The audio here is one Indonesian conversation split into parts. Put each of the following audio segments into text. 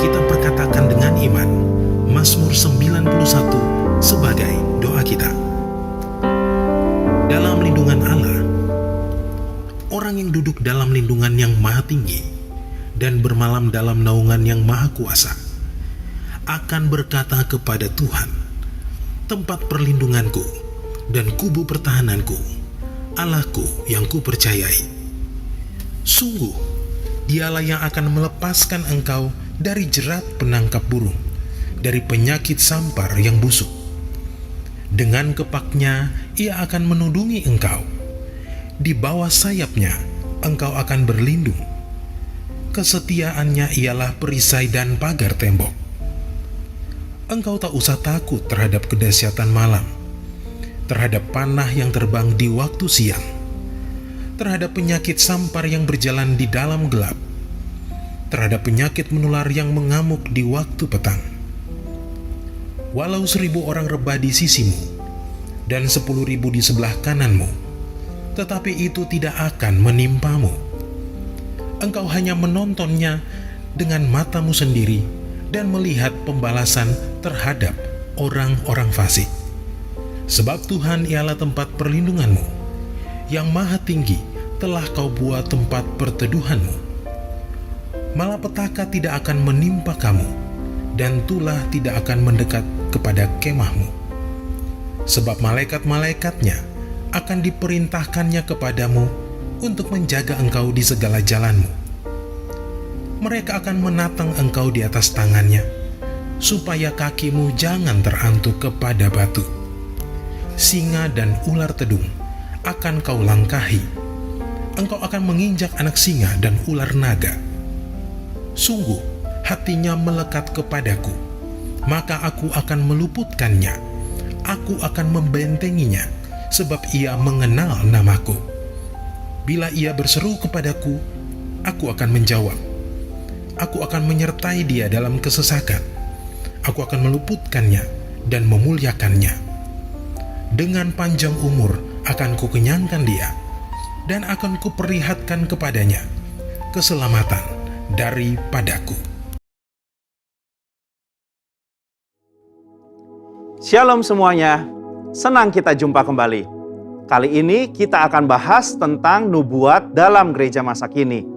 kita perkatakan dengan iman Mazmur 91 sebagai doa kita. Dalam lindungan Allah, orang yang duduk dalam lindungan yang maha tinggi dan bermalam dalam naungan yang maha kuasa akan berkata kepada Tuhan, tempat perlindunganku dan kubu pertahananku, Allahku yang kupercayai. Sungguh, Dialah yang akan melepaskan engkau dari jerat penangkap burung, dari penyakit sampar yang busuk. Dengan kepaknya Ia akan menudungi engkau. Di bawah sayapnya engkau akan berlindung. Kesetiaannya ialah perisai dan pagar tembok. Engkau tak usah takut terhadap kedahsyatan malam, terhadap panah yang terbang di waktu siang, terhadap penyakit sampar yang berjalan di dalam gelap, terhadap penyakit menular yang mengamuk di waktu petang. Walau 1.000 orang rebah di sisimu dan 10.000 di sebelah kananmu, tetapi itu tidak akan menimpamu. Engkau hanya menontonnya dengan matamu sendiri dan melihat pembalasan terhadap orang-orang fasik. Sebab Tuhan ialah tempat perlindunganmu, yang maha tinggi telah kau buat tempat perteduhanmu. Malapetaka tidak akan menimpa kamu, dan tulah tidak akan mendekat kepada kemahmu. Sebab malaikat-malaikatnya akan diperintahkannya kepadamu untuk menjaga engkau di segala jalanmu. Mereka akan menatang engkau di atas tangannya, supaya kakimu jangan terantuk kepada batu. Singa dan ular tedung akan kau langkahi. Engkau akan menginjak anak singa dan ular naga. Sungguh, hatinya melekat kepadaku, maka aku akan meluputkannya. Aku akan membentenginya, sebab ia mengenal namaku. Bila ia berseru kepadaku, aku akan menjawab. Aku akan menyertai dia dalam kesesakan. Aku akan meluputkannya dan memuliakannya. Dengan panjang umur akan kukenyangkan dia, dan akan kuperlihatkan kepadanya keselamatan daripadaku. Shalom semuanya, senang kita jumpa kembali. Kali ini kita akan bahas tentang nubuat dalam gereja masa kini.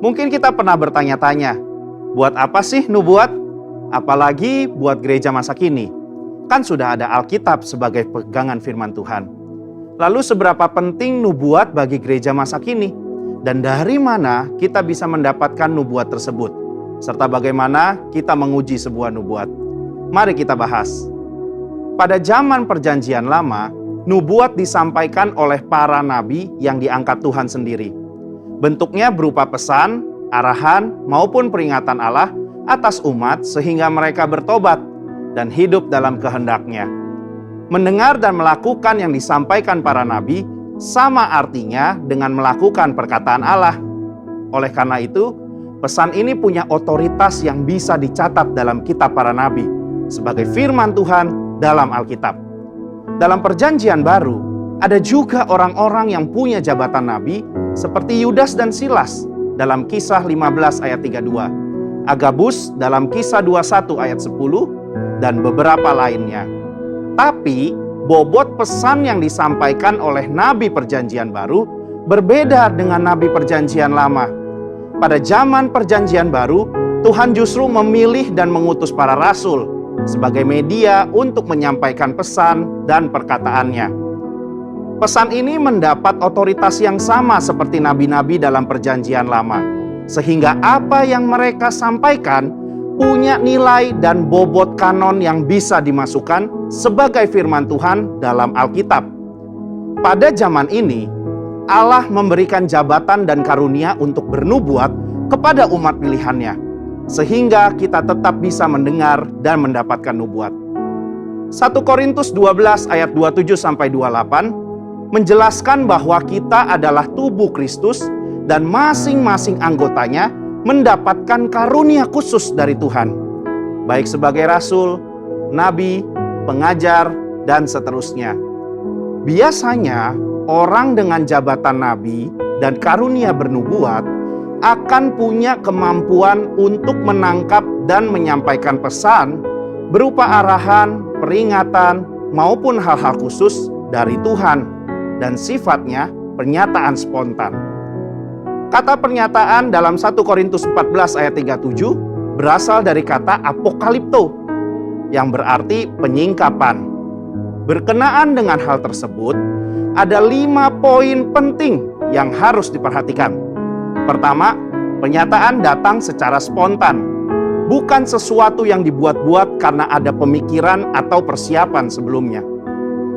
Mungkin kita pernah bertanya-tanya, buat apa sih nubuat? Apalagi buat gereja masa kini. Kan sudah ada Alkitab sebagai pegangan firman Tuhan. Lalu seberapa penting nubuat bagi gereja masa kini? Dan dari mana kita bisa mendapatkan nubuat tersebut? Serta bagaimana kita menguji sebuah nubuat? Mari kita bahas. Pada zaman Perjanjian Lama, nubuat disampaikan oleh para nabi yang diangkat Tuhan sendiri. Bentuknya berupa pesan, arahan, maupun peringatan Allah atas umat sehingga mereka bertobat dan hidup dalam kehendak-Nya. Mendengar dan melakukan yang disampaikan para nabi sama artinya dengan melakukan perkataan Allah. Oleh karena itu, pesan ini punya otoritas yang bisa dicatat dalam kitab para nabi sebagai firman Tuhan dalam Alkitab. Dalam Perjanjian Baru, ada juga orang-orang yang punya jabatan nabi seperti Yudas dan Silas dalam Kisah 15 ayat 32, Agabus dalam Kisah 21 ayat 10, dan beberapa lainnya. Tapi bobot pesan yang disampaikan oleh Nabi Perjanjian Baru berbeda dengan Nabi Perjanjian Lama. Pada zaman Perjanjian Baru, Tuhan justru memilih dan mengutus para rasul sebagai media untuk menyampaikan pesan dan perkataannya. Pesan ini mendapat otoritas yang sama seperti nabi-nabi dalam Perjanjian Lama, sehingga apa yang mereka sampaikan punya nilai dan bobot kanon yang bisa dimasukkan sebagai firman Tuhan dalam Alkitab. Pada zaman ini, Allah memberikan jabatan dan karunia untuk bernubuat kepada umat pilihannya, sehingga kita tetap bisa mendengar dan mendapatkan nubuat. 1 Korintus 12 ayat 27-28 menjelaskan bahwa kita adalah tubuh Kristus dan masing-masing anggotanya mendapatkan karunia khusus dari Tuhan, baik sebagai rasul, nabi, pengajar, dan seterusnya. Biasanya, orang dengan jabatan nabi dan karunia bernubuat akan punya kemampuan untuk menangkap dan menyampaikan pesan berupa arahan, peringatan, maupun hal-hal khusus dari Tuhan, dan sifatnya pernyataan spontan. Kata pernyataan dalam 1 Korintus 14 ayat 37 berasal dari kata apokalipto, yang berarti penyingkapan. Berkenaan dengan hal tersebut, ada 5 poin penting yang harus diperhatikan. Pertama, pernyataan datang secara spontan, bukan sesuatu yang dibuat-buat karena ada pemikiran atau persiapan sebelumnya.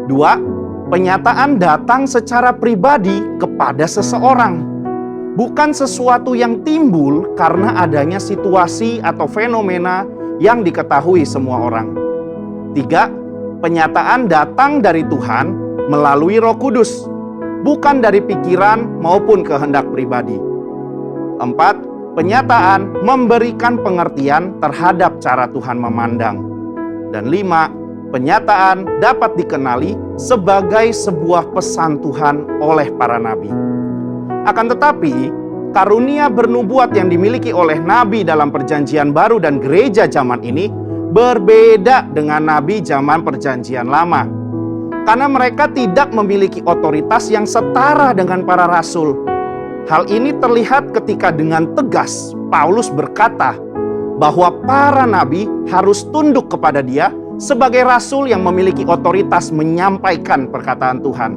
2, pernyataan datang secara pribadi kepada seseorang, bukan sesuatu yang timbul karena adanya situasi atau fenomena yang diketahui semua orang. 3, pernyataan datang dari Tuhan melalui Roh Kudus, bukan dari pikiran maupun kehendak pribadi. 4, pernyataan memberikan pengertian terhadap cara Tuhan memandang. Dan 5, pernyataan dapat dikenali sebagai sebuah pesan Tuhan oleh para nabi. Akan tetapi, karunia bernubuat yang dimiliki oleh nabi dalam Perjanjian Baru dan gereja zaman ini berbeda dengan nabi zaman Perjanjian Lama. Karena mereka tidak memiliki otoritas yang setara dengan para rasul. Hal ini terlihat ketika dengan tegas Paulus berkata bahwa para nabi harus tunduk kepada dia sebagai rasul yang memiliki otoritas menyampaikan perkataan Tuhan.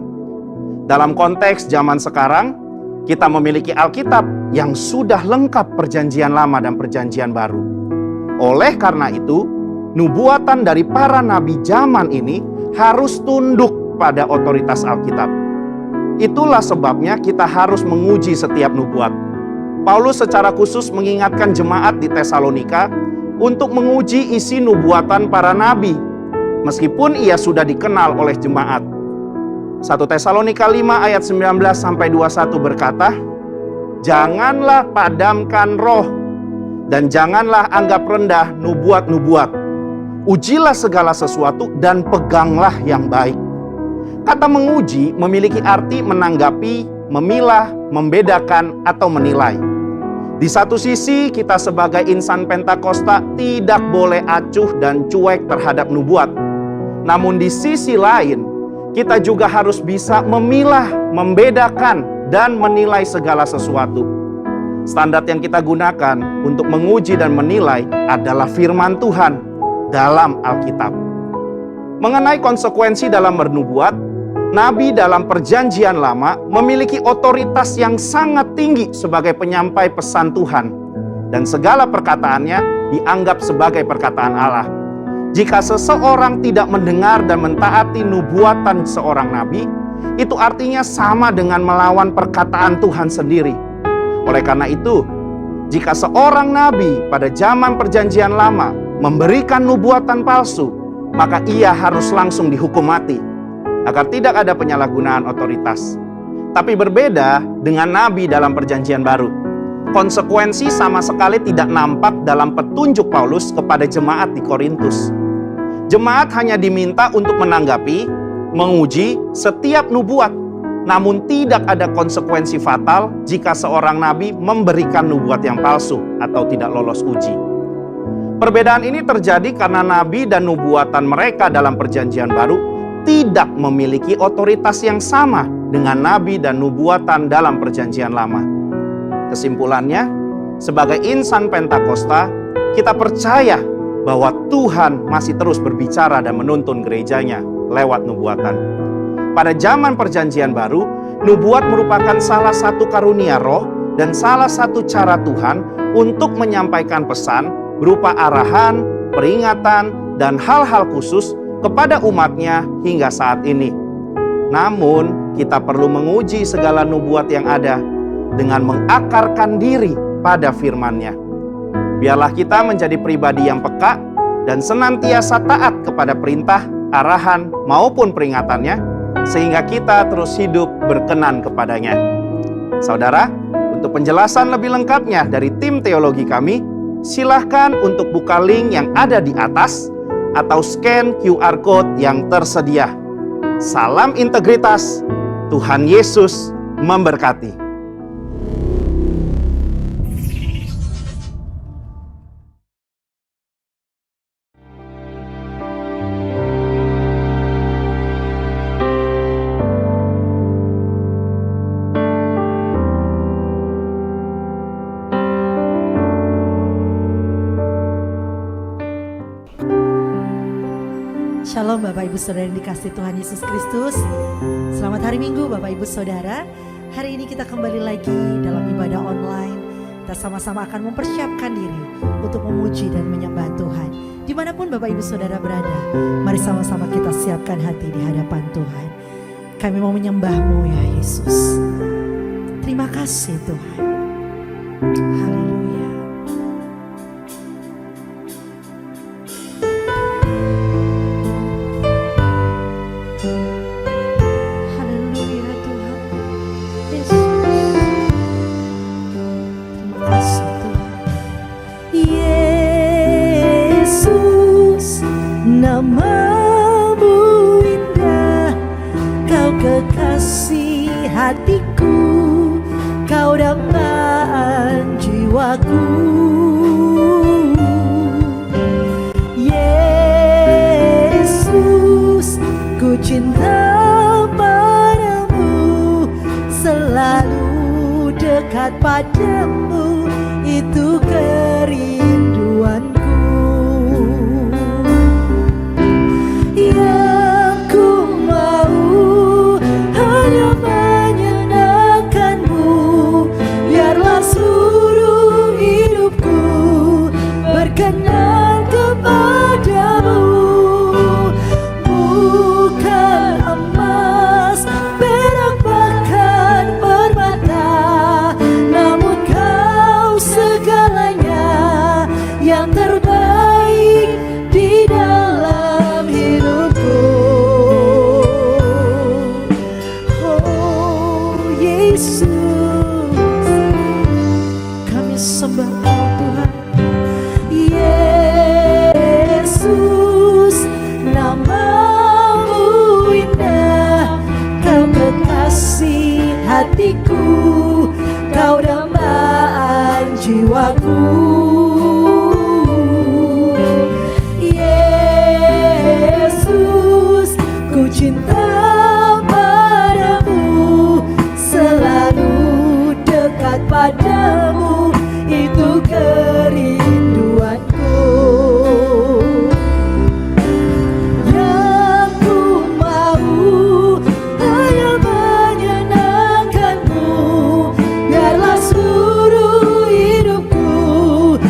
Dalam konteks zaman sekarang, kita memiliki Alkitab yang sudah lengkap Perjanjian Lama dan Perjanjian Baru. Oleh karena itu, nubuatan dari para nabi zaman ini harus tunduk pada otoritas Alkitab. Itulah sebabnya kita harus menguji setiap nubuat. Paulus secara khusus mengingatkan jemaat di Tesalonika untuk menguji isi nubuatan para nabi, meskipun ia sudah dikenal oleh jemaat. 1 Tesalonika 5 ayat 19-21 berkata, "Janganlah padamkan roh, dan janganlah anggap rendah nubuat-nubuat. Ujilah segala sesuatu dan peganglah yang baik." Kata menguji memiliki arti menanggapi, memilah, membedakan, atau menilai. Di satu sisi, kita sebagai insan Pentakosta tidak boleh acuh dan cuek terhadap nubuat. Namun di sisi lain, kita juga harus bisa memilah, membedakan, dan menilai segala sesuatu. Standar yang kita gunakan untuk menguji dan menilai adalah firman Tuhan dalam Alkitab. Mengenai konsekuensi dalam bernubuat, nabi dalam Perjanjian Lama memiliki otoritas yang sangat tinggi sebagai penyampai pesan Tuhan, dan segala perkataannya dianggap sebagai perkataan Allah. Jika seseorang tidak mendengar dan mentaati nubuatan seorang nabi, itu artinya sama dengan melawan perkataan Tuhan sendiri. Oleh karena itu, jika seorang nabi pada zaman Perjanjian Lama memberikan nubuatan palsu, maka ia harus langsung dihukum mati, agar tidak ada penyalahgunaan otoritas. Tapi berbeda dengan nabi dalam Perjanjian Baru. Konsekuensi sama sekali tidak nampak dalam petunjuk Paulus kepada jemaat di Korintus. Jemaat hanya diminta untuk menanggapi, menguji setiap nubuat, namun tidak ada konsekuensi fatal jika seorang nabi memberikan nubuat yang palsu atau tidak lolos uji. Perbedaan ini terjadi karena nabi dan nubuatan mereka dalam Perjanjian Baru tidak memiliki otoritas yang sama dengan nabi dan nubuatan dalam Perjanjian Lama. Kesimpulannya, sebagai insan Pentakosta, kita percaya bahwa Tuhan masih terus berbicara dan menuntun gerejanya lewat nubuatan. Pada zaman Perjanjian Baru, nubuat merupakan salah satu karunia roh dan salah satu cara Tuhan untuk menyampaikan pesan berupa arahan, peringatan, dan hal-hal khusus kepada umatnya hingga saat ini. Namun, kita perlu menguji segala nubuat yang ada dengan mengakarkan diri pada firman-Nya. Biarlah kita menjadi pribadi yang peka dan senantiasa taat kepada perintah, arahan, maupun peringatannya, sehingga kita terus hidup berkenan kepadanya. Saudara, untuk penjelasan lebih lengkapnya dari tim teologi kami, silahkan untuk buka link yang ada di atas atau scan QR Code yang tersedia. Salam integritas, Tuhan Yesus memberkati. Shalom Bapak Ibu Saudara yang dikasihi Tuhan Yesus Kristus. Selamat hari Minggu Bapak Ibu Saudara. Hari ini kita kembali lagi dalam ibadah online. Kita sama-sama akan mempersiapkan diri untuk memuji dan menyembah Tuhan. Dimanapun Bapak Ibu Saudara berada, mari sama-sama kita siapkan hati di hadapan Tuhan. Kami mau menyembah-Mu ya Yesus. Terima kasih Tuhan. Haleluya. Haleluya Tuhan. Yesus. Terima kasih Tuhan. Yesus, nama-Mu indah, Kau kekasih hatiku, Kau dambaan jiwaku. Yesus, ku cinta padamu, selalu dekat padamu, itu kerinduanku. Yang ku mau hanya menyenangkan-Mu, biarlah seluruh hidupku berkenan kepadamu. Bukan emas, perak bahkan permata, namun Kau segalanya yang terbaik di dalam hidupku. Oh Yesus, kami sembah Kau Tuhan. Yesus, nama-Mu indah, Kau kekasih hatiku, Kau dambaan jiwaku. Yesus, ku cinta padamu, selalu dekat padamu, itu kerinduanku. Yang ku mau hanya menyenangkan-Mu, biarlah seluruh hidupku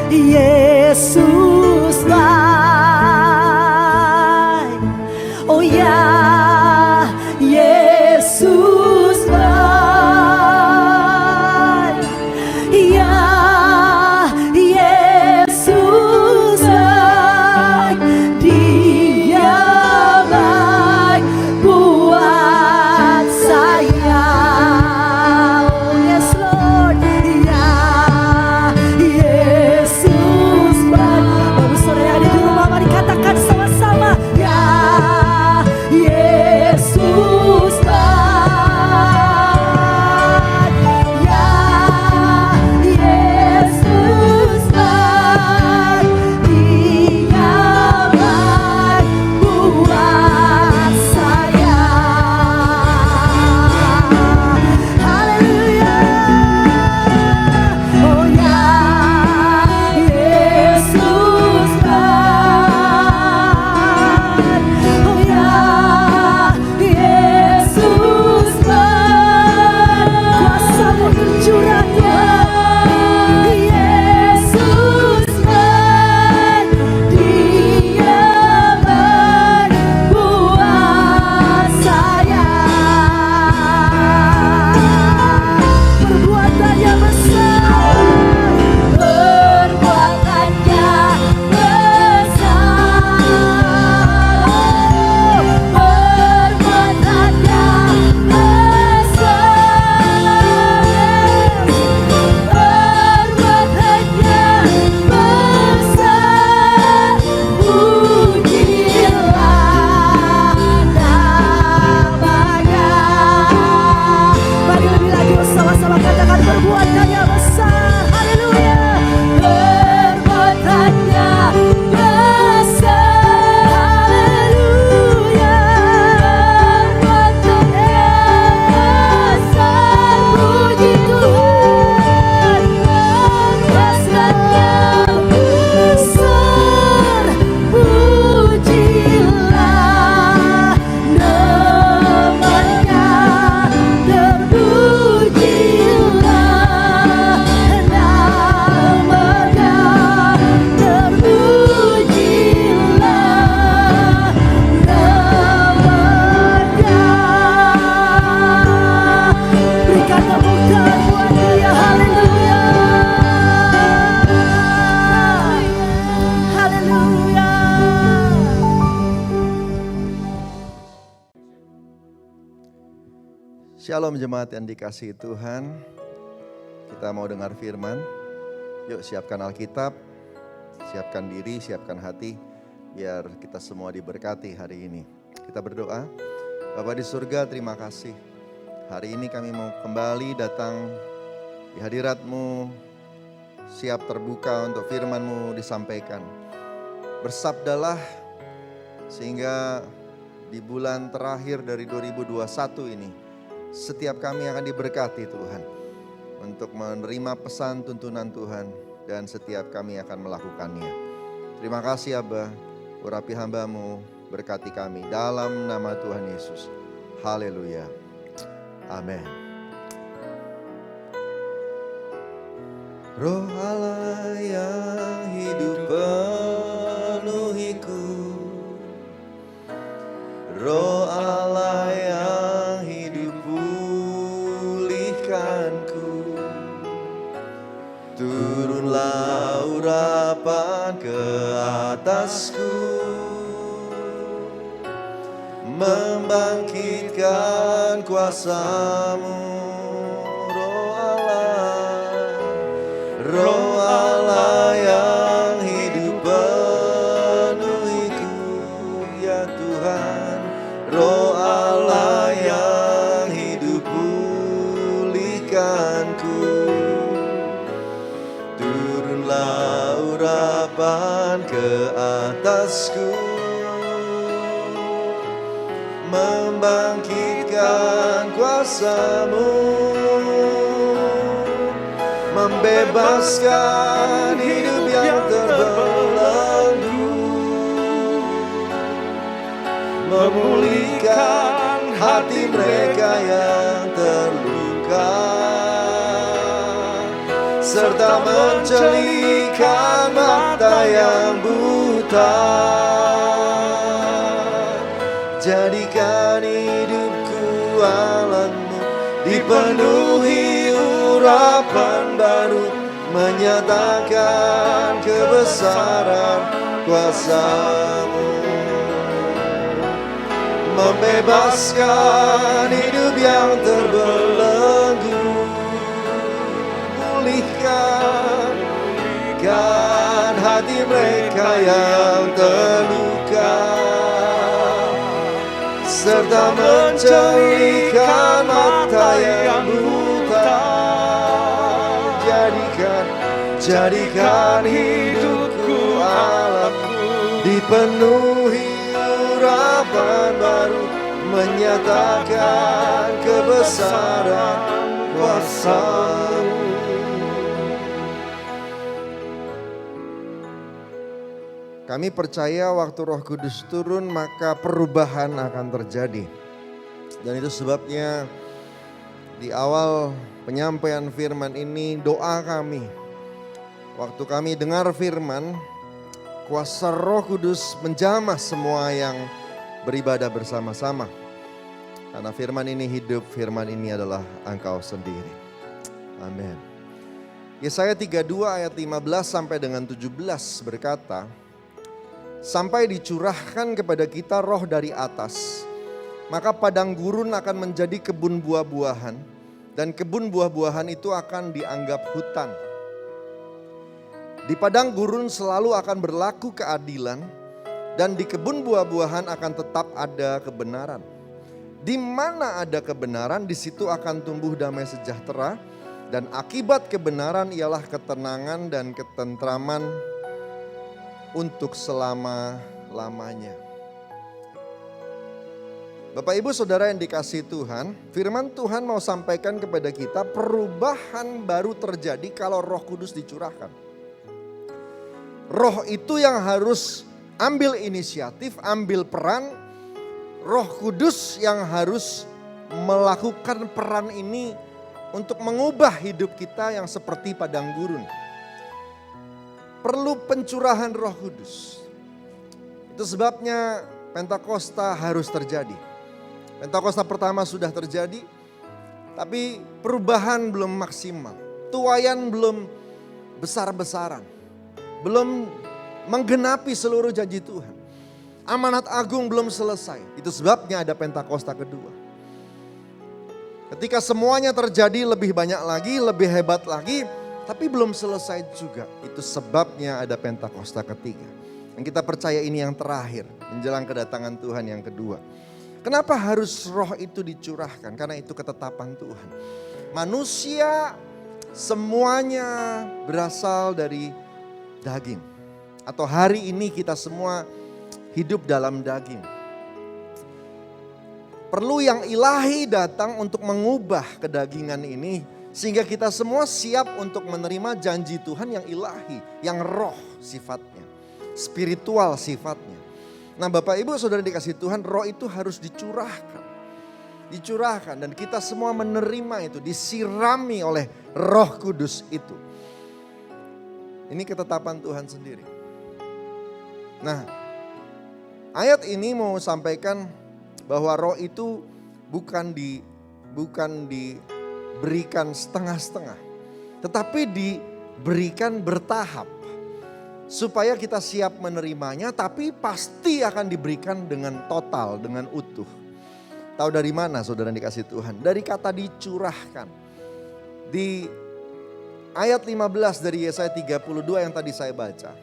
Yesus baik, oh ya Yesus baik, ya Yesus baik, Dia baik buat saya. Oh yes Lord, ya Yesus baik. Bagus saudara ada di Shalom jemaat yang dikasihi Tuhan. Kita mau dengar firman. Yuk siapkan Alkitab, siapkan diri, siapkan hati. Biar kita semua diberkati hari ini. Kita berdoa. Bapa di surga, terima kasih. Hari ini kami mau kembali datang di hadirat-Mu. Siap terbuka untuk firman-Mu disampaikan. Bersabdalah sehingga di bulan terakhir dari 2021 ini setiap kami akan diberkati Tuhan untuk menerima pesan tuntunan Tuhan dan setiap kami akan melakukannya. Terima kasih Abba, urapi hamba-Mu, berkati kami dalam nama Tuhan Yesus. Haleluya. Amin. Roh Allah yang hidup penuhiku, Roh Allah yang hidup pulihkanku, turunlah urapan ke atasku, membangkitkan kuasa-Mu. Roh Allah yang hidup penuhiku, ya Tuhan. Roh Allah yang hidup pulihkanku, turunlah urapan ke atasku, membangkitkan kuasa-Mu, membebaskan hidup yang terbelenggu, memulihkan hati mereka yang terluka, serta mencelihkan mata yang buta. Jadikan hidupku alam-Mu, dipenuhi urapan baru, menyatakan kebesaran kuasa-Mu, membebaskan hidup yang terbelenggu, pulihkan hati mereka yang terluka, serta mencelihkan mata yang buta. Jadikan hidupku alam-Mu, dipenuhi urapan baru, menyatakan kebesaran kuasa-Mu. Kami percaya waktu Roh Kudus turun maka perubahan akan terjadi. Dan itu sebabnya di awal penyampaian firman ini doa kami. Waktu kami dengar firman, kuasa Roh Kudus menjamah semua yang beribadah bersama-sama. Karena firman ini hidup, firman ini adalah Engkau sendiri. Amin. Yesaya 32 ayat 15 sampai dengan 17 berkata, sampai dicurahkan kepada kita roh dari atas, maka padang gurun akan menjadi kebun buah-buahan, dan kebun buah-buahan itu akan dianggap hutan. Di padang gurun selalu akan berlaku keadilan, dan di kebun buah-buahan akan tetap ada kebenaran. Di mana ada kebenaran, di situ akan tumbuh damai sejahtera, dan akibat kebenaran ialah ketenangan dan ketentraman untuk selama-lamanya. Bapak Ibu Saudara yang dikasihi Tuhan, firman Tuhan mau sampaikan kepada kita perubahan baru terjadi kalau Roh Kudus dicurahkan. Roh itu yang harus ambil inisiatif, ambil peran. Roh Kudus yang harus melakukan peran ini untuk mengubah hidup kita yang seperti padang gurun. Perlu pencurahan Roh Kudus. Itu sebabnya Pentakosta harus terjadi. Pentakosta pertama sudah terjadi, tapi perubahan belum maksimal. Tuaian belum besar-besaran. Belum menggenapi seluruh janji Tuhan. Amanat agung belum selesai. Itu sebabnya ada Pentakosta kedua. Ketika semuanya terjadi lebih banyak lagi, lebih hebat lagi, tapi belum selesai juga. Itu sebabnya ada Pentakosta ketiga. Dan kita percaya ini yang terakhir, menjelang kedatangan Tuhan yang kedua. Kenapa harus roh itu dicurahkan? Karena itu ketetapan Tuhan. Manusia semuanya berasal dari daging. Atau hari ini kita semua hidup dalam daging. Perlu yang ilahi datang untuk mengubah kedagingan ini. Sehingga kita semua siap untuk menerima janji Tuhan yang ilahi. Yang roh sifatnya. Spiritual sifatnya. Nah Bapak Ibu Saudara dikasih Tuhan, roh itu harus dicurahkan. Dicurahkan dan kita semua menerima itu. Disirami oleh Roh Kudus itu. Ini ketetapan Tuhan sendiri. Nah ayat ini mau sampaikan bahwa roh itu bukan diberikan setengah-setengah. Tetapi diberikan bertahap. Supaya kita siap menerimanya, tapi pasti akan diberikan dengan total, dengan utuh. Tahu dari mana saudara dikasih Tuhan? Dari kata dicurahkan. Di ayat 15 dari Yesaya 32 yang tadi saya baca.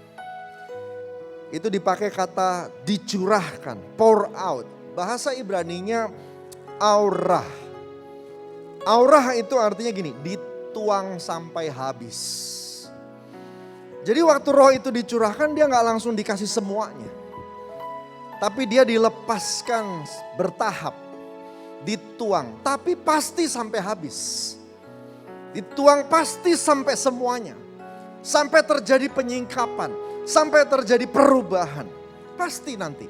Itu dipakai kata dicurahkan, pour out. Bahasa Ibraninya aurah. Aurah itu artinya gini, dituang sampai habis. Jadi waktu roh itu dicurahkan dia gak langsung dikasih semuanya. Tapi dia dilepaskan bertahap. Dituang, tapi pasti sampai habis. Dituang pasti sampai semuanya. Sampai terjadi penyingkapan. Sampai terjadi perubahan. Pasti nanti.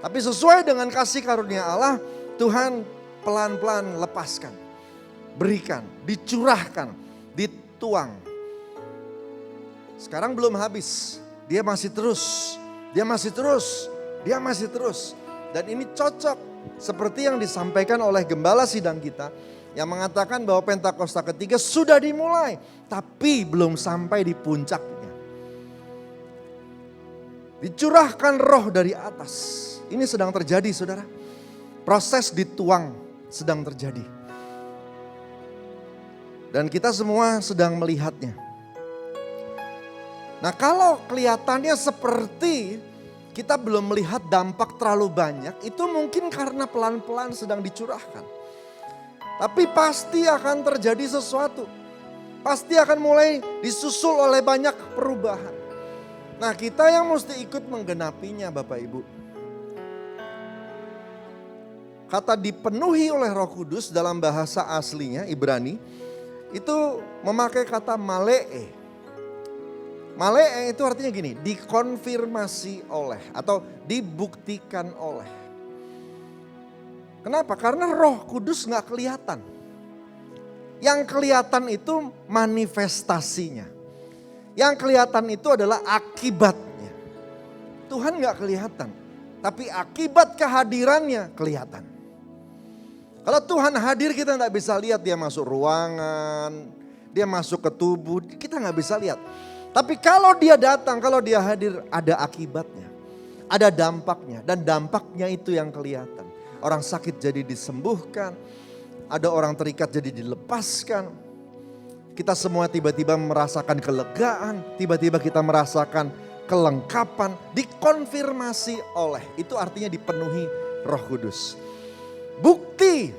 Tapi sesuai dengan kasih karunia Allah, Tuhan pelan-pelan lepaskan. Berikan, dicurahkan, dituang. Sekarang belum habis, dia masih terus, dia masih terus, dia masih terus. Dan ini cocok seperti yang disampaikan oleh gembala sidang kita yang mengatakan bahwa Pentakosta ketiga sudah dimulai, tapi belum sampai di puncaknya. Dicurahkan roh dari atas. Ini sedang terjadi saudara. Proses dituang sedang terjadi. Dan kita semua sedang melihatnya. Nah kalau kelihatannya seperti kita belum melihat dampak terlalu banyak, itu mungkin karena pelan-pelan sedang dicurahkan. Tapi pasti akan terjadi sesuatu. Pasti akan mulai disusul oleh banyak perubahan. Nah kita yang mesti ikut menggenapinya Bapak Ibu. Kata dipenuhi oleh Roh Kudus dalam bahasa aslinya Ibrani, itu memakai kata malee. Malee itu artinya gini, dikonfirmasi oleh atau dibuktikan oleh. Kenapa? Karena Roh Kudus gak kelihatan. Yang kelihatan itu manifestasinya. Yang kelihatan itu adalah akibatnya. Tuhan gak kelihatan, tapi akibat kehadirannya kelihatan. Kalau Tuhan hadir kita gak bisa lihat dia masuk ruangan, dia masuk ke tubuh, kita gak bisa lihat. Tapi kalau dia datang, kalau dia hadir ada akibatnya. Ada dampaknya dan dampaknya itu yang kelihatan. Orang sakit jadi disembuhkan, ada orang terikat jadi dilepaskan. Kita semua tiba-tiba merasakan kelegaan, tiba-tiba kita merasakan kelengkapan, dikonfirmasi oleh. Itu artinya dipenuhi Roh Kudus. Bukti.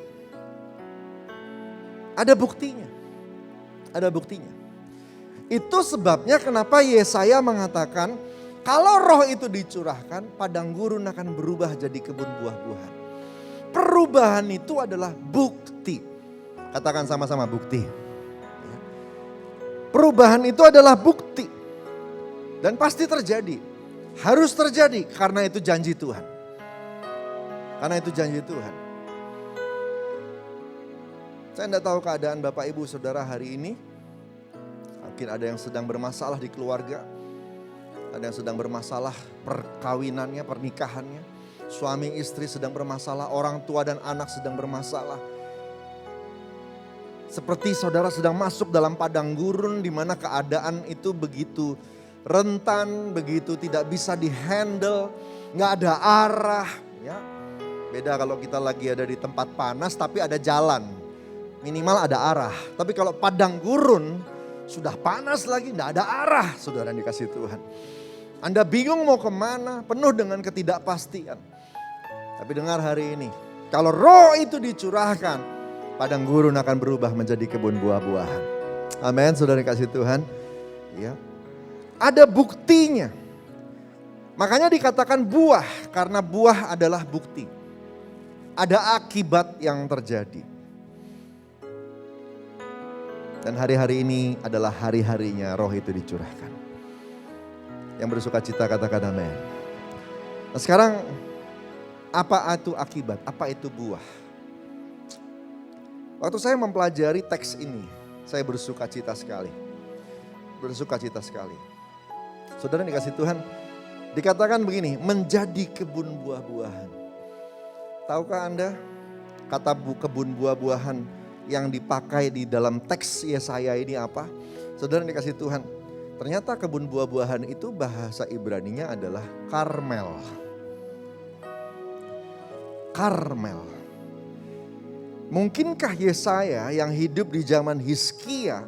Ada buktinya. Ada buktinya. Itu sebabnya kenapa Yesaya mengatakan kalau roh itu dicurahkan padang gurun akan berubah jadi kebun buah-buahan. Perubahan itu adalah bukti. Katakan sama-sama bukti. Perubahan itu adalah bukti. Dan pasti terjadi. Harus terjadi karena itu janji Tuhan. Karena itu janji Tuhan. Saya tidak tahu keadaan Bapak Ibu Saudara hari ini. Mungkin ada yang sedang bermasalah di keluarga. Ada yang sedang bermasalah perkawinannya, pernikahannya. Suami istri sedang bermasalah, orang tua dan anak sedang bermasalah. Seperti saudara sedang masuk dalam padang gurun di mana keadaan itu begitu rentan, begitu tidak bisa dihandle, nggak ada arah. Ya. Beda kalau kita lagi ada di tempat panas tapi ada jalan. Minimal ada arah. Tapi kalau padang gurun, sudah panas lagi, tidak ada arah, saudara yang dikasih Tuhan. Anda bingung mau kemana, penuh dengan ketidakpastian. Tapi dengar hari ini, kalau roh itu dicurahkan, padang gurun akan berubah menjadi kebun buah-buahan. Amin, saudara yang dikasih Tuhan. Ya. Ada buktinya. Makanya dikatakan buah, karena buah adalah bukti. Ada akibat yang terjadi. Dan hari-hari ini adalah hari-harinya roh itu dicurahkan. Yang bersuka cita katakan amin. Nah sekarang apa itu akibat? Apa itu buah? Waktu saya mempelajari teks ini, saya bersuka cita sekali. Bersuka cita sekali. Saudara dikasih Tuhan, dikatakan begini, menjadi kebun buah-buahan. Tahukah Anda kata kebun buah-buahan yang dipakai di dalam teks Yesaya ini apa? Saudara yang dikasih Tuhan, ternyata kebun buah-buahan itu bahasa Ibraninya adalah Karmel. Karmel. Mungkinkah Yesaya yang hidup di zaman Hizkia,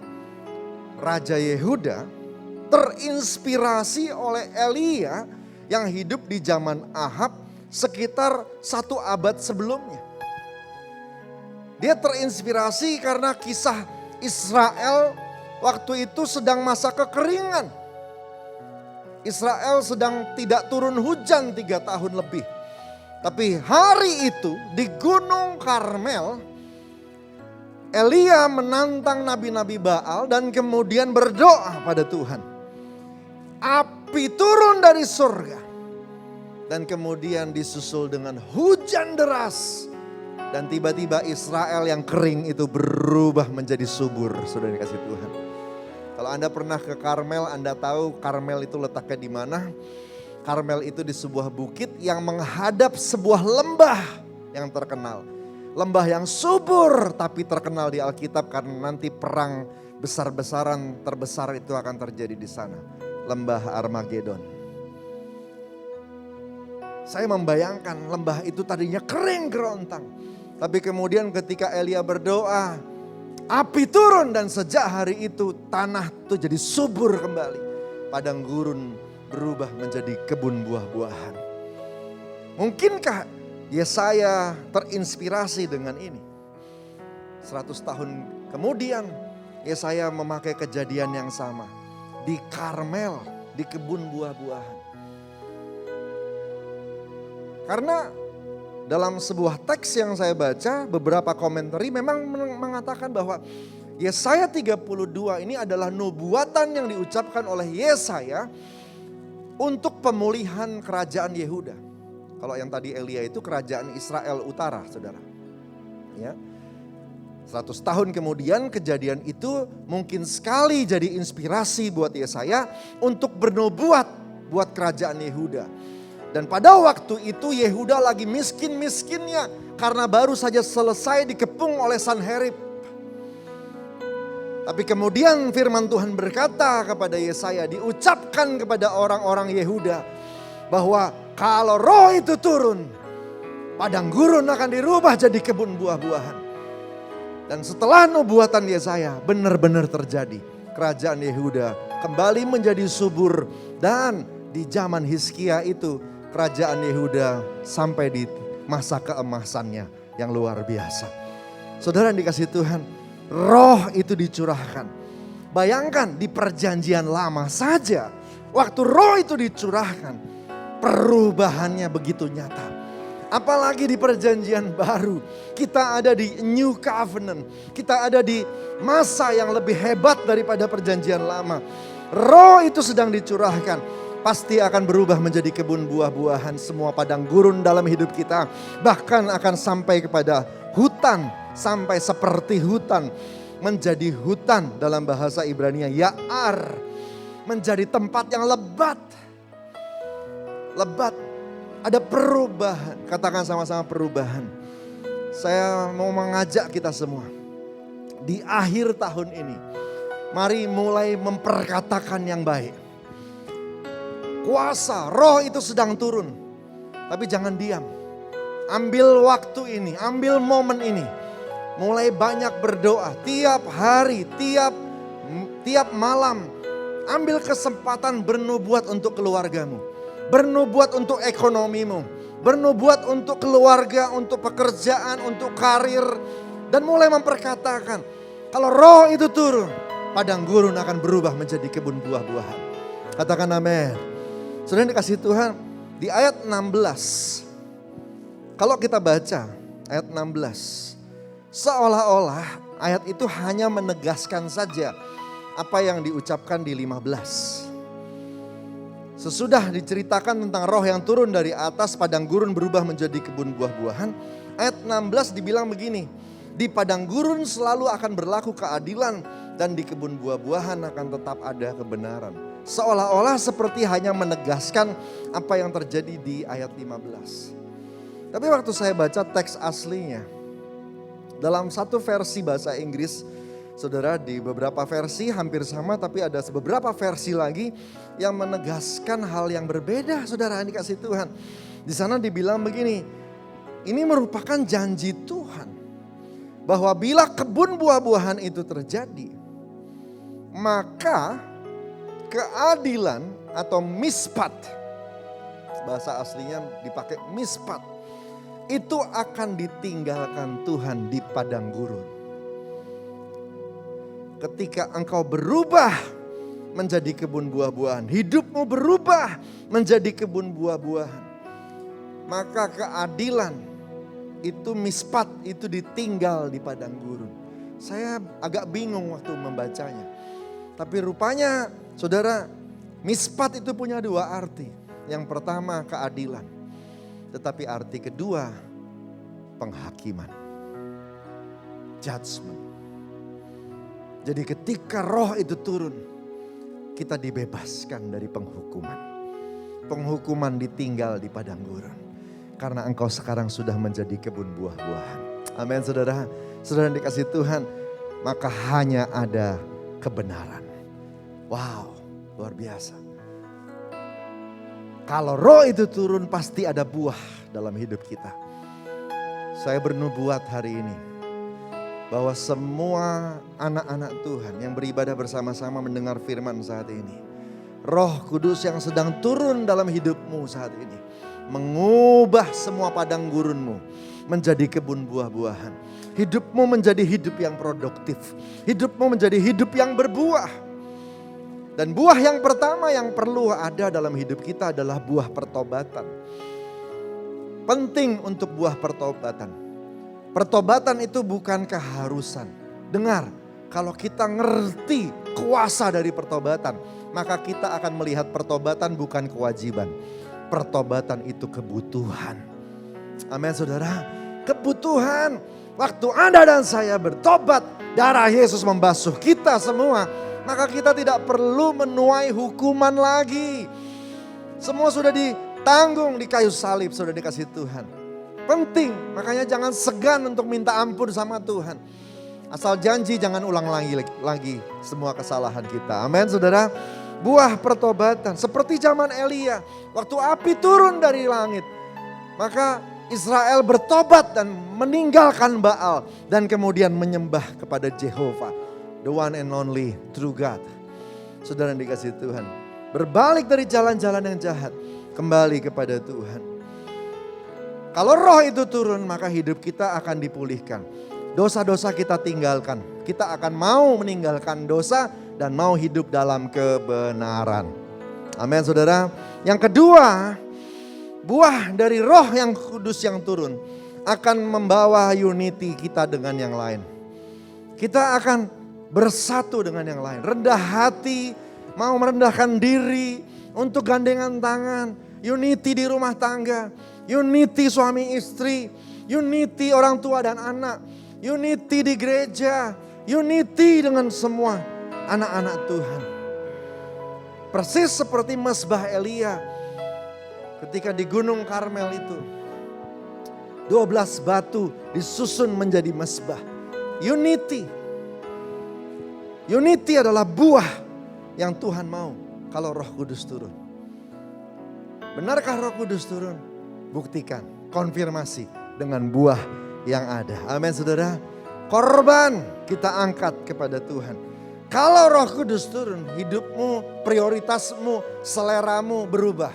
Raja Yehuda, terinspirasi oleh Elia yang hidup di zaman Ahab sekitar 1 abad sebelumnya? Dia terinspirasi karena kisah Israel waktu itu sedang masa kekeringan. Israel sedang tidak turun hujan 3 tahun lebih. Tapi hari itu di Gunung Karmel, Elia menantang nabi-nabi Baal dan kemudian berdoa pada Tuhan. Api turun dari surga. Dan kemudian disusul dengan hujan deras. Dan tiba-tiba Israel yang kering itu berubah menjadi subur, saudara dikasih Tuhan. Kalau Anda pernah ke Karmel, Anda tahu Karmel itu letaknya di mana? Karmel itu di sebuah bukit yang menghadap sebuah lembah yang terkenal. Lembah yang subur tapi terkenal di Alkitab karena nanti perang besar-besaran terbesar itu akan terjadi di sana. Lembah Armageddon. Saya membayangkan lembah itu tadinya kering kerontang. Tapi kemudian ketika Elia berdoa, api turun dan sejak hari itu tanah itu jadi subur kembali. Padang gurun berubah menjadi kebun buah-buahan. Mungkinkah Yesaya terinspirasi dengan ini? 100 tahun kemudian Yesaya memakai kejadian yang sama. Di Karmel, di kebun buah-buahan. Karena dalam sebuah teks yang saya baca, beberapa komentari memang mengatakan bahwa Yesaya 32 ini adalah nubuatan yang diucapkan oleh Yesaya untuk pemulihan kerajaan Yehuda. Kalau yang tadi Elia itu kerajaan Israel Utara, saudara. Ya. 100 tahun kemudian kejadian itu mungkin sekali jadi inspirasi buat Yesaya untuk bernubuat buat kerajaan Yehuda. Dan pada waktu itu Yehuda lagi miskin-miskinnya karena baru saja selesai dikepung oleh Sanherib. Tapi kemudian firman Tuhan berkata kepada Yesaya, diucapkan kepada orang-orang Yehuda bahwa kalau roh itu turun, padang gurun akan dirubah jadi kebun buah-buahan. Dan setelah nubuatan Yesaya benar-benar terjadi. Kerajaan Yehuda kembali menjadi subur dan di zaman Hizkia itu kerajaan Yehuda sampai di masa keemasannya yang luar biasa. Saudara yang dikasih Tuhan, roh itu dicurahkan. Bayangkan di perjanjian lama saja, waktu roh itu dicurahkan, perubahannya begitu nyata. Apalagi di perjanjian baru, kita ada di New Covenant, kita ada di masa yang lebih hebat daripada perjanjian lama. Roh itu sedang dicurahkan. Pasti akan berubah menjadi kebun buah-buahan, semua padang gurun dalam hidup kita. Bahkan akan sampai kepada hutan, sampai seperti hutan. Menjadi hutan dalam bahasa Ibrani Ya'ar. Menjadi tempat yang lebat. Lebat, ada perubahan, katakan sama-sama perubahan. Saya mau mengajak kita semua. Di akhir tahun ini, mari mulai memperkatakan yang baik. Kuasa, roh itu sedang turun. Tapi jangan diam. ambil waktu ini, ambil momen ini. Mulai banyak berdoa tiap hari, tiap malam. Ambil kesempatan bernubuat untuk keluargamu. Bernubuat untuk ekonomimu. Bernubuat untuk keluarga, untuk pekerjaan, untuk karir. Dan mulai memperkatakan, kalau roh itu turun, padang gurun akan berubah menjadi kebun buah-buahan. Katakan amin. Saudara yang dikasihi Tuhan, di ayat 16. Kalau kita baca ayat 16. Seolah-olah ayat itu hanya menegaskan saja apa yang diucapkan di 15. Sesudah diceritakan tentang roh yang turun dari atas, padang gurun berubah menjadi kebun buah-buahan. Ayat 16 dibilang begini, di padang gurun selalu akan berlaku keadilan dan di kebun buah-buahan akan tetap ada kebenaran. Seolah-olah seperti hanya menegaskan apa yang terjadi di ayat 15. Tapi waktu saya baca teks aslinya, dalam satu versi bahasa Inggris, saudara, di beberapa versi hampir sama, tapi ada beberapa versi lagi yang menegaskan hal yang berbeda, saudara yang dikasih Tuhan. Di sana dibilang begini, ini merupakan janji Tuhan bahwa bila kebun buah-buahan itu terjadi, maka keadilan atau mispat, bahasa aslinya dipakai mispat, itu akan ditinggalkan Tuhan di padang gurun. Ketika engkau berubah menjadi kebun buah-buahan, hidupmu berubah menjadi kebun buah-buahan, maka keadilan itu mispat, itu ditinggal di padang gurun. Saya agak bingung waktu membacanya. Tapi rupanya saudara, mispat itu punya dua arti. Yang pertama keadilan, tetapi arti kedua penghakiman, judgment. Jadi ketika roh itu turun, kita dibebaskan dari penghukuman. Penghukuman ditinggal di padang gurun. Karena engkau sekarang sudah menjadi kebun buah-buahan. Amin saudara. Saudara yang dikasih Tuhan, maka hanya ada kebenaran. Wow, luar biasa. Kalau roh itu turun pasti ada buah dalam hidup kita. Saya bernubuat hari ini bahwa semua anak-anak Tuhan yang beribadah bersama-sama mendengar firman saat ini, Roh Kudus yang sedang turun dalam hidupmu saat ini, mengubah semua padang gurunmu menjadi kebun buah-buahan. Hidupmu menjadi hidup yang produktif. Hidupmu menjadi hidup yang berbuah. Dan buah yang pertama yang perlu ada dalam hidup kita adalah buah pertobatan. Penting untuk buah pertobatan. Pertobatan itu bukan keharusan. Dengar, kalau kita ngerti kuasa dari pertobatan, maka kita akan melihat pertobatan bukan kewajiban. Pertobatan itu kebutuhan. Amin saudara, kebutuhan. Waktu Anda dan saya bertobat, darah Yesus membasuh kita semua, maka kita tidak perlu menuai hukuman lagi. Semua sudah ditanggung di kayu salib, sudah dikasih Tuhan. Penting, makanya jangan segan untuk minta ampun sama Tuhan. Asal janji jangan ulang lagi semua kesalahan kita. Amin saudara. Buah pertobatan seperti zaman Elia. Waktu api turun dari langit, maka Israel bertobat dan meninggalkan Baal. Dan kemudian menyembah kepada Jehovah, the one and only true God. Saudara yang dikasih Tuhan, berbalik dari jalan-jalan yang jahat, kembali kepada Tuhan. Kalau roh itu turun, maka hidup kita akan dipulihkan. Dosa-dosa kita tinggalkan. Kita akan mau meninggalkan dosa dan mau hidup dalam kebenaran. Amin saudara. Yang kedua, buah dari roh yang kudus yang turun akan membawa unity kita dengan yang lain. Kita akan bersatu dengan yang lain. Rendah hati, mau merendahkan diri untuk gandengan tangan. Unity di rumah tangga. Unity suami istri, unity orang tua dan anak, unity di gereja, unity dengan semua anak-anak Tuhan. Persis seperti mesbah Elia ketika di Gunung Karmel itu. 12 batu disusun menjadi mesbah. Unity. Unity adalah buah yang Tuhan mau kalau Roh Kudus turun. Benarkah Roh Kudus turun? Buktikan, konfirmasi. dengan buah yang ada. Amin saudara. Korban kita angkat kepada Tuhan. Kalau Roh Kudus turun, hidupmu, prioritasmu, seleramu berubah.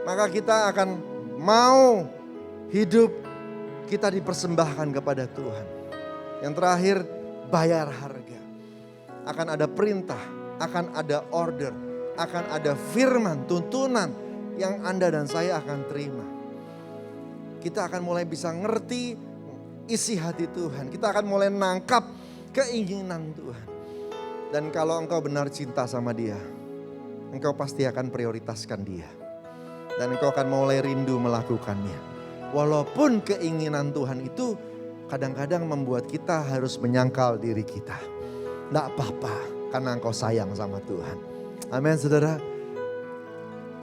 Maka kita akan mau hidup kita dipersembahkan kepada Tuhan. Yang terakhir, bayar harga. Akan ada perintah, akan ada order, akan ada firman, tuntunan yang Anda dan saya akan terima. Kita akan mulai bisa ngerti isi hati Tuhan. Kita akan mulai nangkap keinginan Tuhan. Dan kalau engkau benar cinta sama Dia, engkau pasti akan prioritaskan Dia. Dan engkau akan mulai rindu melakukannya. Walaupun keinginan Tuhan itu kadang-kadang membuat kita harus menyangkal diri kita. Tidak apa-apa, karena engkau sayang sama Tuhan. Amin saudara.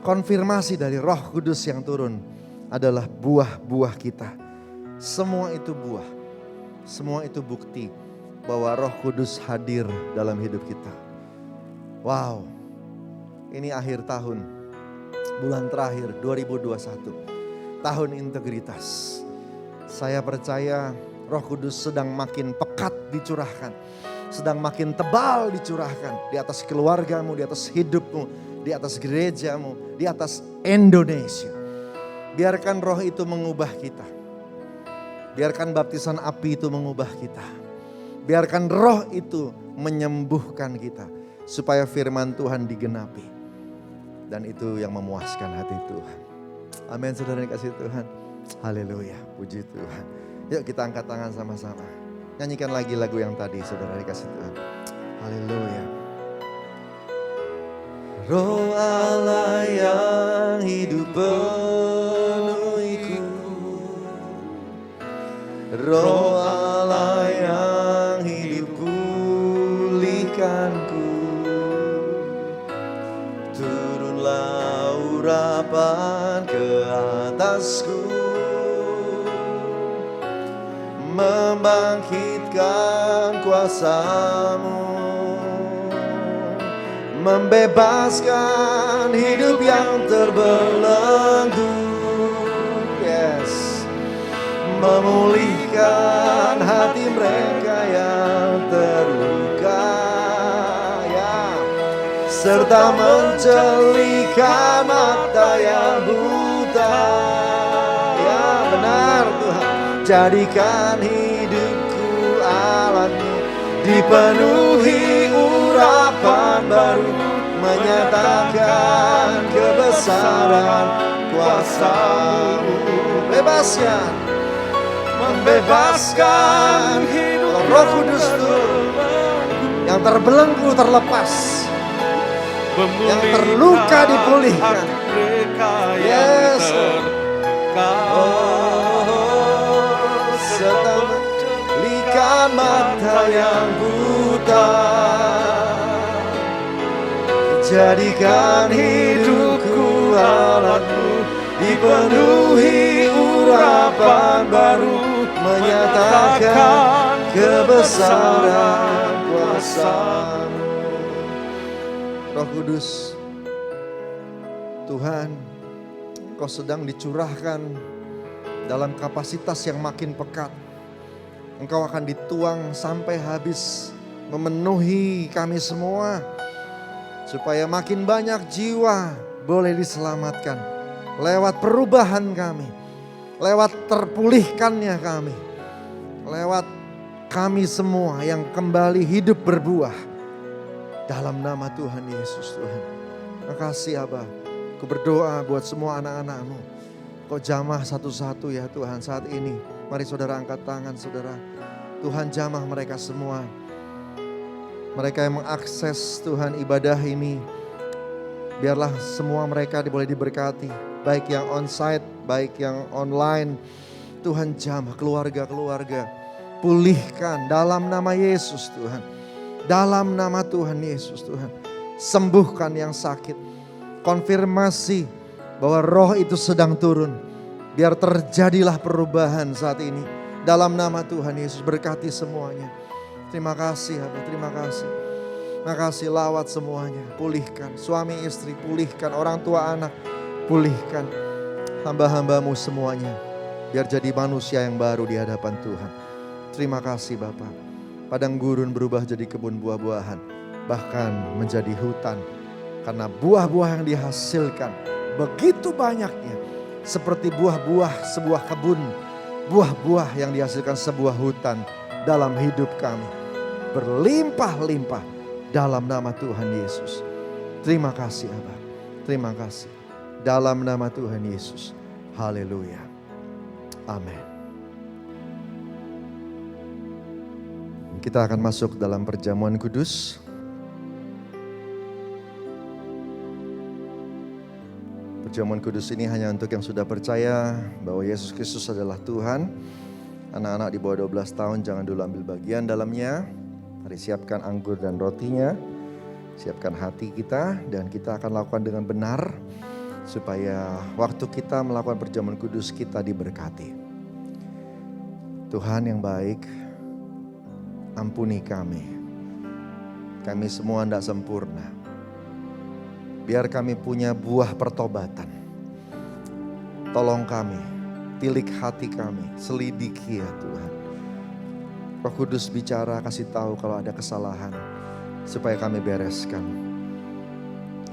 Konfirmasi dari Roh Kudus yang turun adalah buah-buah kita. Semua itu buah, semua itu bukti bahwa Roh Kudus hadir dalam hidup kita. Wow, ini akhir tahun, bulan terakhir 2021, tahun integritas. Saya percaya Roh Kudus sedang makin pekat dicurahkan, sedang makin tebal dicurahkan di atas keluargamu, di atas hidupmu, di atas gerejamu, di atas Indonesia. Biarkan Roh itu mengubah kita. Biarkan baptisan api itu mengubah kita. Biarkan Roh itu menyembuhkan kita. Supaya firman Tuhan digenapi. Dan itu yang memuaskan hati Tuhan. Amin saudara dikasih Tuhan. Haleluya, puji Tuhan. Yuk kita angkat tangan sama-sama. Nyanyikan lagi lagu yang tadi saudara dikasih Tuhan. Haleluya. Roh Allah yang hidup penuhiku. Roh Allah yang hidup pulihkanku. Turunlah urapan ke atasku, membangkitkan kuasa-Mu, membebaskan hidup yang terbelenggu. Yes. Memulihkan hati mereka yang terluka, ya, serta mencelikan mata yang buta. Ya benar Tuhan, jadikan hidupku alat-Mu, dipenuhi urapan baru, menyatakan kebesaran kuasa-Mu. Bebaskan, membebaskan hidup Roh Kudus turun. Yang terbelenggu terlepas, yang terluka dipulihkan. Yes. Serta mencelikan mata yang buta, jadikan hidupku alat-Mu, dipenuhi urapan baru, menyatakan kebesaran kuasa-Mu. Roh Kudus, Tuhan, Engkau sedang dicurahkan dalam kapasitas yang makin pekat. Engkau akan dituang sampai habis, memenuhi kami semua, supaya makin banyak jiwa boleh diselamatkan lewat perubahan kami, lewat terpulihkannya kami, lewat kami semua yang kembali hidup berbuah dalam nama Tuhan Yesus. Tuhan, makasih Abah. Aku berdoa buat semua anak-anak-Mu. Kau jamah satu-satu ya Tuhan saat ini. Mari saudara angkat tangan saudara. Tuhan jamah mereka semua. Mereka yang mengakses Tuhan ibadah ini. Biarlah semua mereka boleh diberkati. Baik yang onsite, baik yang online. Tuhan jamah keluarga-keluarga. Pulihkan dalam nama Yesus Tuhan. Dalam nama Tuhan Yesus Tuhan. Sembuhkan yang sakit. Konfirmasi bahwa Roh itu sedang turun. Biar terjadilah perubahan saat ini. Dalam nama Tuhan Yesus, berkati semuanya. Terima kasih Abah, terima kasih. Makasih, lawat semuanya, pulihkan. Suami istri pulihkan, orang tua anak pulihkan. Hamba-hambamu semuanya. biar jadi manusia yang baru di hadapan Tuhan. Terima kasih Bapa. Padang gurun berubah jadi kebun buah-buahan, bahkan menjadi hutan. Karena buah-buah yang dihasilkan begitu banyaknya, seperti buah-buah sebuah kebun, buah-buah yang dihasilkan sebuah hutan dalam hidup kami. Berlimpah-limpah dalam nama Tuhan Yesus. Terima kasih Abah. Terima kasih. Dalam nama Tuhan Yesus. Haleluya. Amin. Kita akan masuk dalam perjamuan kudus. Perjamuan kudus ini hanya untuk yang sudah percaya bahwa Yesus Kristus adalah Tuhan. Anak-anak di bawah 12 tahun jangan dulu ambil bagian dalamnya. Mari siapkan anggur dan rotinya. Siapkan hati kita dan kita akan lakukan dengan benar. Supaya waktu kita melakukan perjamuan kudus kita diberkati. Tuhan yang baik, ampuni kami. Kami semua tidak sempurna. Biar kami punya buah pertobatan. Tolong kami, tilik hati kami, selidiki ya Tuhan. Roh Kudus bicara, kasih tahu kalau ada kesalahan, supaya kami bereskan.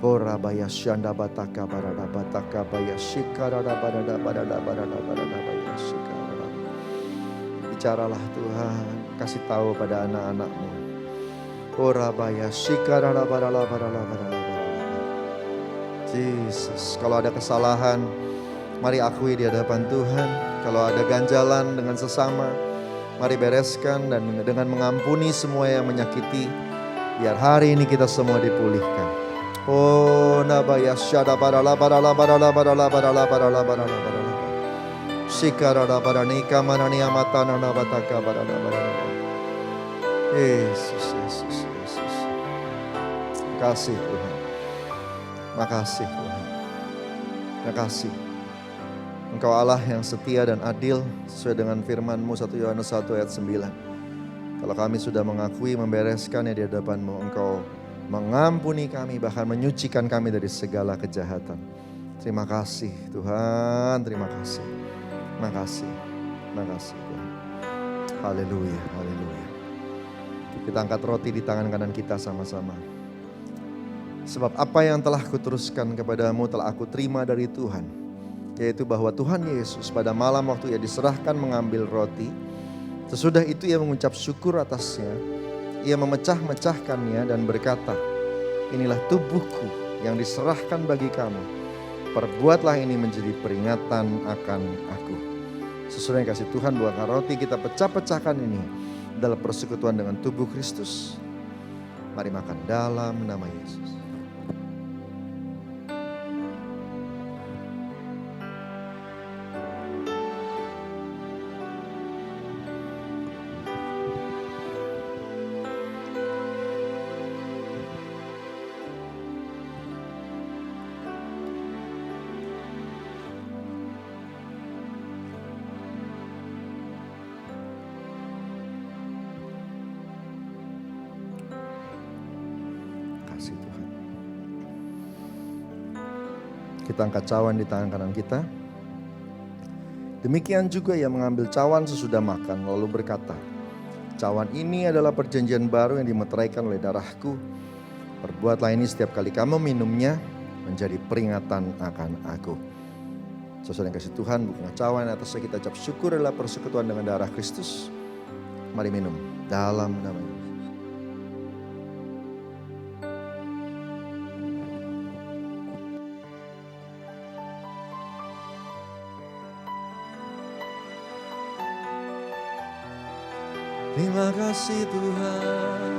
Ora baya syanda bataka barada bataka baya shikara barada barada barada barada baya shikara. Bicaralah Tuhan, kasih tahu pada anak-anak-Mu. Ora baya shikara barada barada barada. Yesus, kalau ada kesalahan, mari akui di hadapan Tuhan. Kalau ada ganjalan dengan sesama, mari bereskan dan dengan mengampuni semua yang menyakiti. Biar hari ini kita semua dipulihkan. Oh, nabaya syada barala barala barala barala barala barala barala barala. Sikarada baranika manani amatana nabataka barala barala. Yesus, Yesus, Yesus. Kasih Tuhan. Makasih Tuhan. Makasih. Engkau Allah yang setia dan adil sesuai dengan firman-Mu 1 Yohanes 1 ayat 9. Kalau kami sudah mengakui membereskannya di hadapan-Mu, Engkau mengampuni kami bahkan menyucikan kami dari segala kejahatan. Terima kasih Tuhan, terima kasih. Makasih. Makasih Tuhan. Haleluya, haleluya. Kita angkat roti di tangan kanan kita sama-sama. Sebab apa yang telah kuteruskan kepadamu telah aku terima dari Tuhan. Yaitu bahwa Tuhan Yesus pada malam waktu Ia diserahkan mengambil roti. Sesudah itu Ia mengucap syukur atasnya. Ia memecah-mecahkannya dan berkata, inilah tubuhku yang diserahkan bagi kamu. Perbuatlah ini menjadi peringatan akan aku. Sesudah yang kasih Tuhan buahkan roti, kita pecah-pecahkan ini dalam persekutuan dengan tubuh Kristus. Mari makan dalam nama Yesus. Kita angkat cawan di tangan kanan kita. Demikian juga Ia mengambil cawan sesudah makan lalu berkata, cawan ini adalah perjanjian baru yang dimeteraikan oleh darahku. Perbuatlah ini setiap kali kamu minumnya menjadi peringatan akan aku. Sesuai yang kasih Tuhan, bukan cawan atasnya kita ucap syukur adalah persekutuan dengan darah Kristus. Mari minum dalam nama Yesus. Terima kasih Tuhan,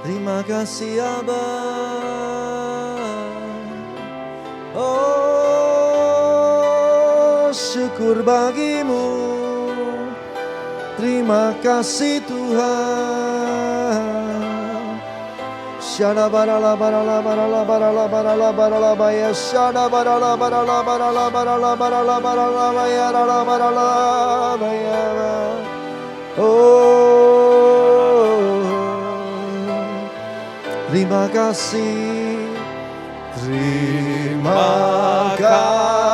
terima kasih Abah. Oh, syukur bagimu, terima kasih Tuhan. Syada barala barala barala barala barala barala baya syada barala barala barala barala barala barala baya barala barala baya. Oh, terima kasih, terima kasih.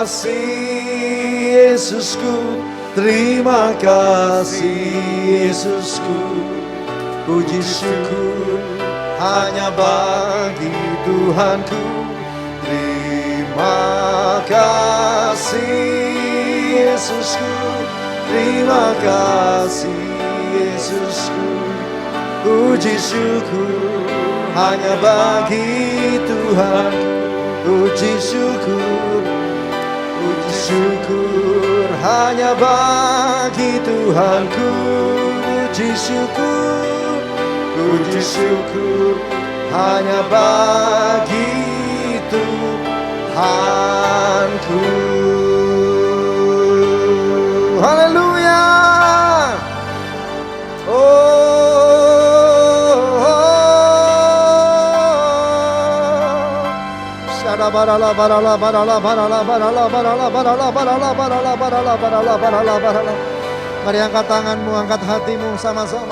kasih Yesusku, terima kasih Yesusku. Puji syukur hanya bagi Tuhanku. Terima kasih Yesusku, terima kasih Yesusku. Puji syukur hanya bagi Tuhanku. Puji syukur hanya bagi Tuhanku. Puji syukur hanya bagi Tuhanku. Haleluya. Mari angkat tanganmu, angkat hatimu sama-sama.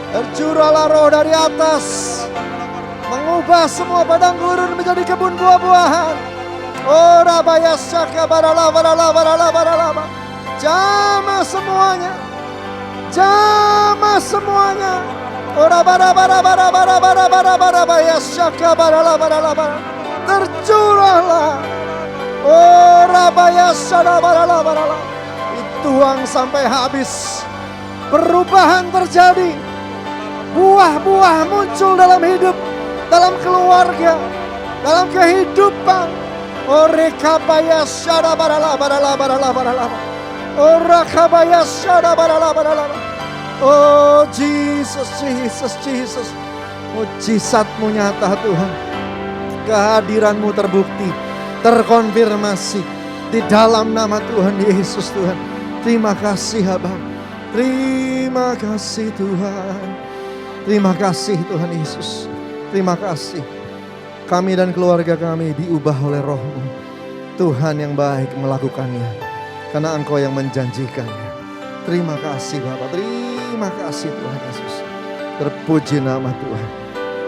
Tercurahlah roh dari atas, mengubah semua padang gurun menjadi kebun buah-buahan. Jamah semuanya, jamah semuanya. Tercurahlah. Dituang sampai habis. Perubahan terjadi. Buah-buah muncul dalam hidup, dalam keluarga, dalam kehidupan. Oh Jesus, Jesus, Jesus. Mujizat-Mu nyata Tuhan. Kehadiran-Mu terbukti, terkonfirmasi di dalam nama Tuhan Yesus Tuhan. Terima kasih Abang. Terima kasih Tuhan. Terima kasih Tuhan Yesus. Terima kasih. Kami dan keluarga kami diubah oleh Roh-Mu. Tuhan yang baik melakukannya, karena Engkau yang menjanjikannya. Terima kasih Bapak. Terima kasih Tuhan Yesus. Terpuji nama Tuhan.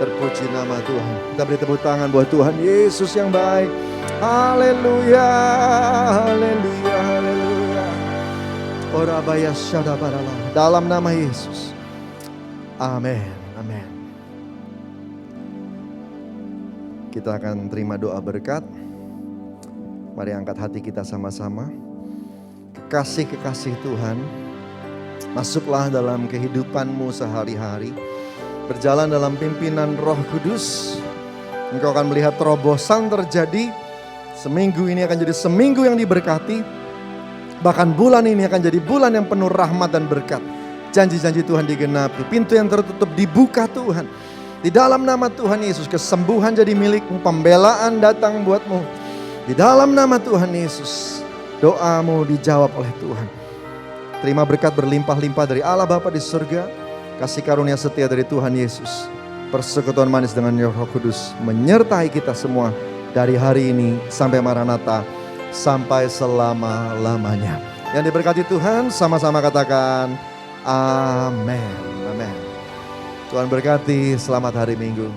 Terpuji nama Tuhan. Kita beri tepuk tangan buat Tuhan Yesus yang baik. Haleluya. Haleluya. Haleluya. Orabaya syadabarala. Dalam nama Yesus. Amin. Amin. Kita akan terima doa berkat. Mari angkat hati kita sama-sama. Kekasih-kekasih Tuhan, masuklah dalam kehidupanmu sehari-hari. Berjalan dalam pimpinan Roh Kudus. Engkau akan melihat terobosan terjadi. Seminggu ini akan jadi seminggu yang diberkati. Bahkan bulan ini akan jadi bulan yang penuh rahmat dan berkat. Janji-janji Tuhan digenapi. Pintu yang tertutup dibuka Tuhan. Di dalam nama Tuhan Yesus, kesembuhan jadi milikmu. Pembelaan datang buatmu. Di dalam nama Tuhan Yesus, doamu dijawab oleh Tuhan. Terima berkat berlimpah-limpah dari Allah Bapa di surga. Kasih karunia setia dari Tuhan Yesus. Persekutuan manis dengan Roh Kudus menyertai kita semua. Dari hari ini sampai Maranatha. Sampai selama-lamanya. Yang diberkati Tuhan, sama-sama katakan amin. Amin. Tuhan berkati, selamat hari Minggu.